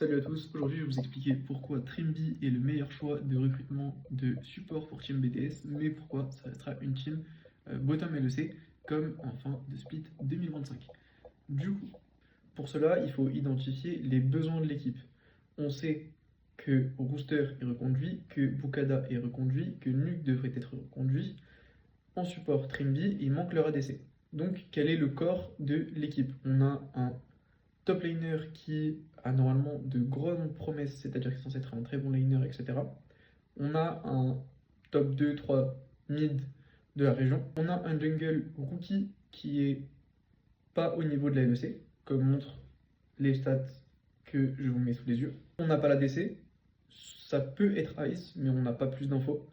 Salut à tous, aujourd'hui je vais vous expliquer pourquoi Trimby est le meilleur choix de recrutement de support pour Team BDS, mais pourquoi ça restera une team bottom LEC comme en fin de split 2025. Du coup, pour cela, il faut identifier les besoins de l'équipe. On sait que Rooster est reconduit, que Bukada est reconduit, que Nuke devrait être reconduit. En support Trimby, il manque leur ADC. Donc quel est le corps de l'équipe? On a un top laner qui a normalement de grandes promesses, c'est-à-dire qu'il est censé être un très bon laner, etc. On a un top 2-3 mid de la région. On a un jungle rookie qui est pas au niveau de la LEC, comme montrent les stats que je vous mets sous les yeux. On n'a pas la DC, ça peut être Ice, mais on n'a pas plus d'infos.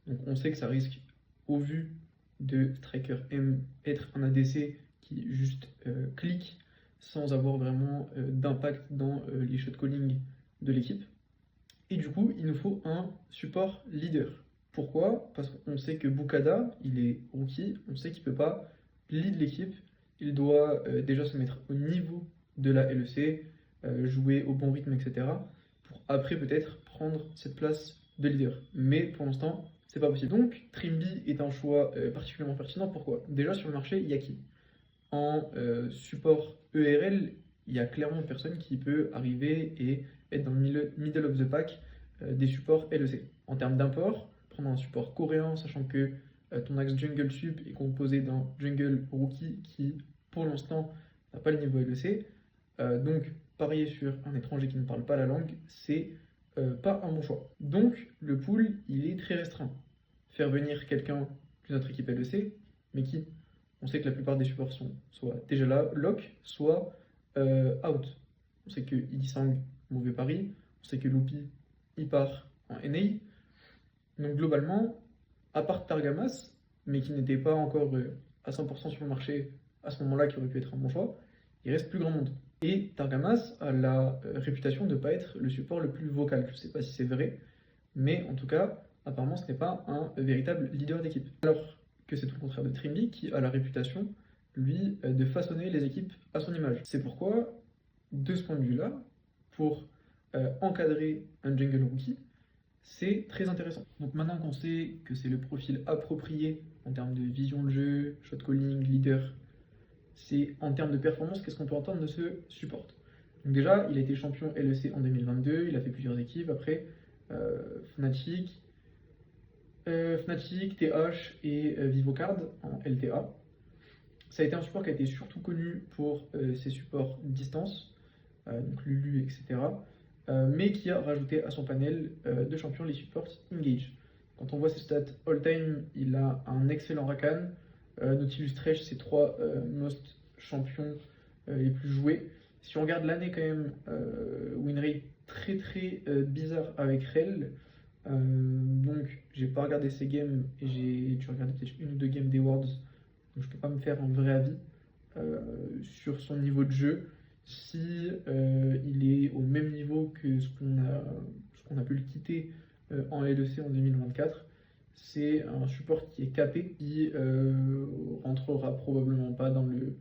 Donc on sait que ça risque, au vu de Striker M, être un ADC qui juste clique sans avoir vraiment d'impact dans les shot calling de l'équipe. Et du coup, il nous faut un support leader. Pourquoi? Parce qu'on sait que Bukada, il est rookie, on sait qu'il ne peut pas lead l'équipe. Il doit déjà se mettre au niveau de la LEC, jouer au bon rythme, etc. Pour après peut-être prendre cette place de leader. Mais pour l'instant, c'est pas possible. Donc, Trimby est un choix particulièrement pertinent. Pourquoi? Déjà sur le marché, il y a qui? En support ERL, il y a clairement personne qui peut arriver et être dans le middle of the pack des supports LEC. En termes d'import, prendre un support coréen, sachant que ton axe jungle sup est composé d'un jungle rookie qui, pour l'instant, n'a pas le niveau LEC. Donc, parier sur un étranger qui ne parle pas la langue, c'est pas un bon choix. Donc, le pool, il est très restreint. Faire venir quelqu'un de notre équipe LEC, mais qui? On sait que la plupart des supports sont soit déjà là, lock, soit out. On sait que Ilisang, mauvais pari. On sait que Lupi, il part en NA. Donc globalement, à part Targamas, mais qui n'était pas encore à 100% sur le marché à ce moment-là, qui aurait pu être un bon choix, il reste plus grand monde. Et Targamas a la réputation de ne pas être le support le plus vocal. Je ne sais pas si c'est vrai, mais en tout cas, apparemment, ce n'est pas un véritable leader d'équipe. Alors que c'est tout le contraire de Trimby, qui a la réputation, lui, de façonner les équipes à son image. C'est pourquoi, de ce point de vue-là, pour encadrer un jungle rookie, c'est très intéressant. Donc maintenant qu'on sait que c'est le profil approprié en termes de vision de jeu, shot calling, leader, c'est en termes de performance, qu'est-ce qu'on peut entendre de ce support? Donc déjà, il a été champion LEC en 2022, il a fait plusieurs équipes, après Fnatic, TH et Vivocard en LTA. Ça a été un support qui a été surtout connu pour ses supports distance, donc Lulu, etc. Mais qui a rajouté à son panel de champions les supports engage. Quand on voit ses stats all-time, il a un excellent Rakan. Nautilus Thresh, c'est 3 most champions les plus joués. Si on regarde l'année quand même, winrate très très bizarre avec Rel. Donc j'ai pas regardé ces games et j'ai dû regarder peut-être une ou deux games des Worlds. Donc je peux pas me faire un vrai avis sur son niveau de jeu. Si il est au même niveau que ce qu'on a pu le quitter en LEC en 2024, c'est un support qui est capé, qui rentrera probablement pas dans le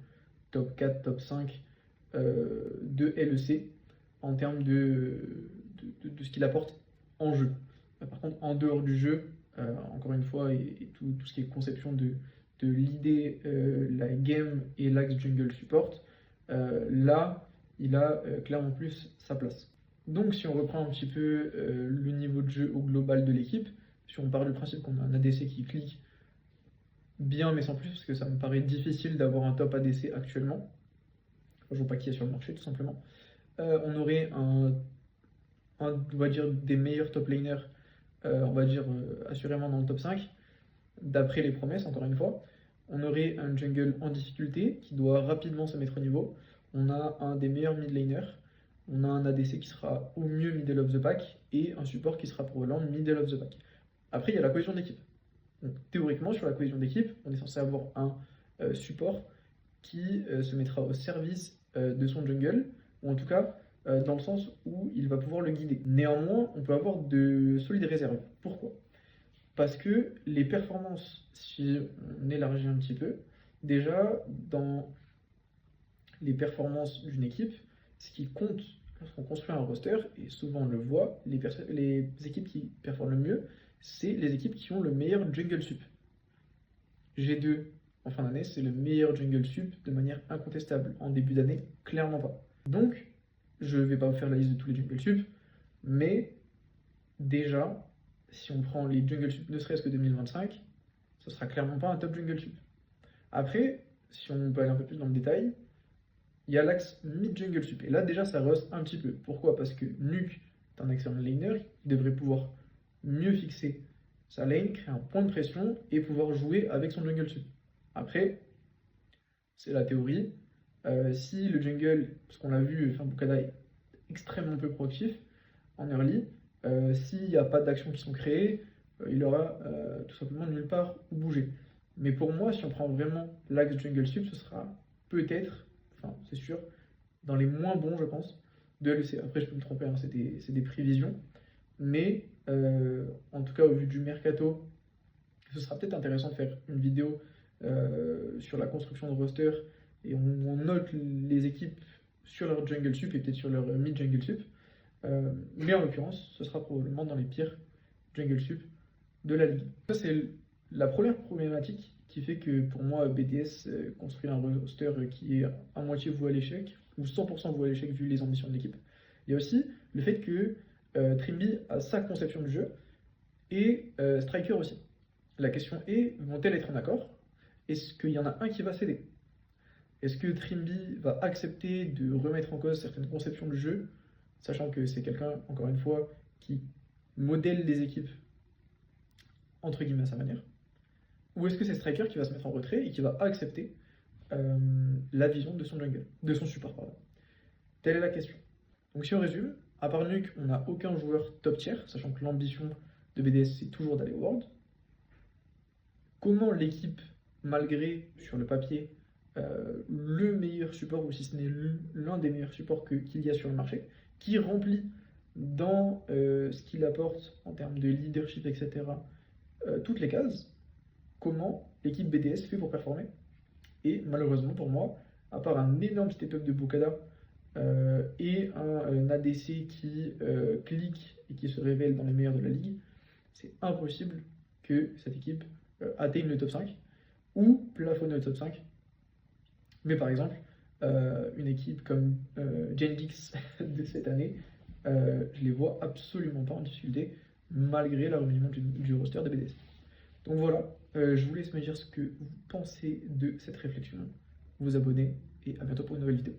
top 4, top 5 de LEC en termes de ce qu'il apporte en jeu. Par contre, en dehors du jeu, encore une fois, et tout ce qui est conception de l'idée, la game et l'axe jungle support, là, il a clairement plus sa place. Donc, si on reprend un petit peu le niveau de jeu au global de l'équipe, si on part du principe qu'on a un ADC qui clique bien mais sans plus, parce que ça me paraît difficile d'avoir un top ADC actuellement, je ne vois pas qui est sur le marché tout simplement, on aurait on va dire, des meilleurs top laners, on va dire assurément dans le top 5, d'après les promesses, encore une fois. On aurait un jungle en difficulté qui doit rapidement se mettre au niveau. On a un des meilleurs mid laners. On a un ADC qui sera au mieux middle of the pack et un support qui sera probablement middle of the pack. Après, il y a la cohésion d'équipe. Donc, théoriquement, sur la cohésion d'équipe, on est censé avoir un support qui se mettra au service de son jungle, ou en tout cas dans le sens où il va pouvoir le guider. Néanmoins, on peut avoir de solides réserves. Pourquoi? Parce que les performances, si on élargit un petit peu, déjà dans les performances d'une équipe, ce qui compte lorsqu'on construit un roster, et souvent on le voit, les équipes qui performent le mieux, c'est les équipes qui ont le meilleur jungle sup. G2 en fin d'année, c'est le meilleur jungle sup de manière incontestable. En début d'année, clairement pas. Donc, je vais pas vous faire la liste de tous les jungle sup, mais déjà, si on prend les jungle sup ne serait-ce que 2025, ce sera clairement pas un top jungle sup. Après, si on peut aller un peu plus dans le détail, il y a l'axe mid-jungle sup. Et là, déjà, ça reste un petit peu. Pourquoi? Parce que Nuke est un excellent laner, il devrait pouvoir mieux fixer sa lane, créer un point de pression et pouvoir jouer avec son jungle sup. Après, c'est la théorie. Si le jungle, parce qu'on l'a vu, enfin, Bukada est extrêmement peu proactif en early, s'il n'y a pas d'actions qui sont créées, il aura tout simplement nulle part où bouger. Mais pour moi, si on prend vraiment l'axe jungle sup, ce sera peut-être, enfin c'est sûr, dans les moins bons, je pense, de LEC. Après, je peux me tromper, hein, c'est des prévisions. Mais en tout cas, au vu du mercato, ce sera peut-être intéressant de faire une vidéo sur la construction de roster et on note les équipes sur leur jungle sup et peut-être sur leur mid jungle sup. Mais en l'occurrence, ce sera probablement dans les pires jungle sup de la ligue. Ça, c'est la première problématique qui fait que pour moi, BDS construit un roster qui est à moitié voué à l'échec, ou 100% voué à l'échec vu les ambitions de l'équipe. Il y a aussi le fait que Trimby a sa conception du jeu et Striker aussi. La question est, vont-elles être en accord? Est-ce qu'il y en a un qui va céder? Est-ce que Trimby va accepter de remettre en cause certaines conceptions du jeu, sachant que c'est quelqu'un, encore une fois, qui modèle les équipes entre guillemets à sa manière? Ou est-ce que c'est Striker qui va se mettre en retrait et qui va accepter la vision de son jungle, de son support, pardon. Telle est la question. Donc si on résume, à part Nuke, on n'a aucun joueur top tier, sachant que l'ambition de BDS c'est toujours d'aller au World. Comment l'équipe, malgré sur le papier le meilleur support, ou si ce n'est l'un des meilleurs supports qu'il y a sur le marché, qui remplit dans ce qu'il apporte en termes de leadership, etc., toutes les cases, comment l'équipe BDS fait pour performer? Et malheureusement pour moi, à part un énorme step-up de Bukada et un ADC qui clique et qui se révèle dans les meilleurs de la ligue, c'est impossible que cette équipe atteigne le top 5 ou plafonne le top 5. Mais par exemple, une équipe comme Genjix de cette année, je les vois absolument pas en difficulté malgré la remaniement du roster de BDS. Donc voilà, je vous laisse me dire ce que vous pensez de cette réflexion, vous abonner et à bientôt pour une nouvelle vidéo.